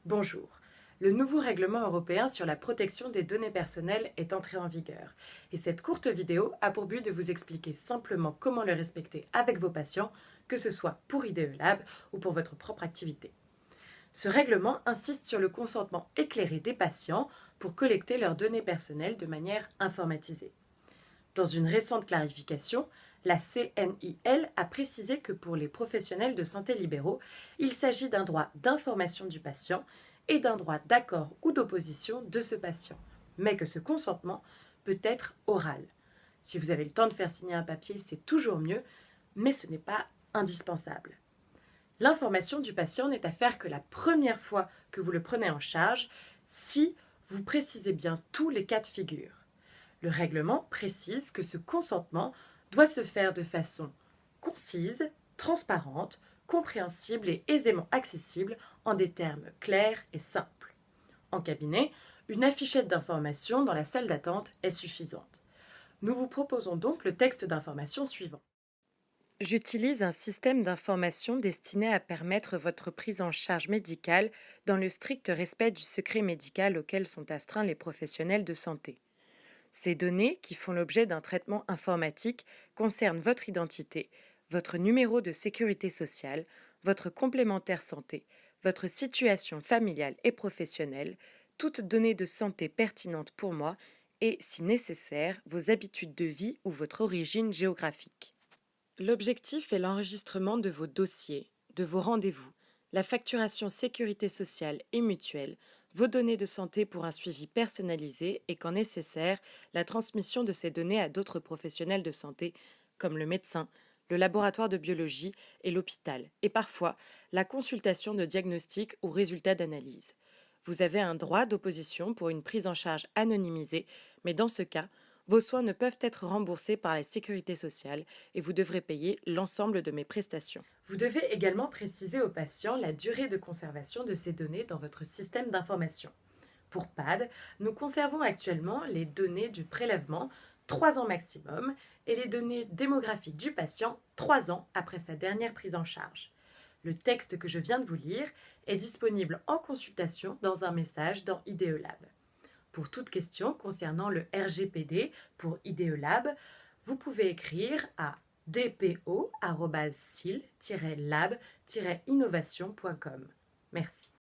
Bonjour. Le nouveau règlement européen sur la protection des données personnelles est entré en vigueur. Et cette courte vidéo a pour but de vous expliquer simplement comment le respecter avec vos patients, que ce soit pour IDE Lab ou pour votre propre activité. Ce règlement insiste sur le consentement éclairé des patients pour collecter leurs données personnelles de manière informatisée. Dans une récente clarification, la CNIL a précisé que pour les professionnels de santé libéraux, il s'agit d'un droit d'information du patient et d'un droit d'accord ou d'opposition de ce patient, mais que ce consentement peut être oral. Si vous avez le temps de faire signer un papier, c'est toujours mieux, mais ce n'est pas indispensable. L'information du patient n'est à faire que la première fois que vous le prenez en charge, si vous précisez bien tous les cas de figure. Le règlement précise que ce consentement doit se faire de façon concise, transparente, compréhensible et aisément accessible en des termes clairs et simples. En cabinet, une affichette d'information dans la salle d'attente est suffisante. Nous vous proposons donc le texte d'information suivant. J'utilise un système d'information destiné à permettre votre prise en charge médicale dans le strict respect du secret médical auquel sont astreints les professionnels de santé. Ces données, qui font l'objet d'un traitement informatique, concernent votre identité, votre numéro de sécurité sociale, votre complémentaire santé, votre situation familiale et professionnelle, toutes données de santé pertinentes pour moi et, si nécessaire, vos habitudes de vie ou votre origine géographique. L'objectif est l'enregistrement de vos dossiers, de vos rendez-vous, la facturation sécurité sociale et mutuelle, vos données de santé pour un suivi personnalisé et, quand nécessaire, la transmission de ces données à d'autres professionnels de santé, comme le médecin, le laboratoire de biologie et l'hôpital, et parfois la consultation de diagnostic ou résultats d'analyse. Vous avez un droit d'opposition pour une prise en charge anonymisée, mais dans ce cas, vos soins ne peuvent être remboursés par la sécurité sociale et vous devrez payer l'ensemble de mes prestations. Vous devez également préciser au patient la durée de conservation de ces données dans votre système d'information. Pour PAD, nous conservons actuellement les données du prélèvement 3 ans maximum et les données démographiques du patient 3 ans après sa dernière prise en charge. Le texte que je viens de vous lire est disponible en consultation dans un message dans IDE Lab. Pour toute question concernant le RGPD pour IDE Lab, vous pouvez écrire à dpo@sil-lab-innovation.com. Merci.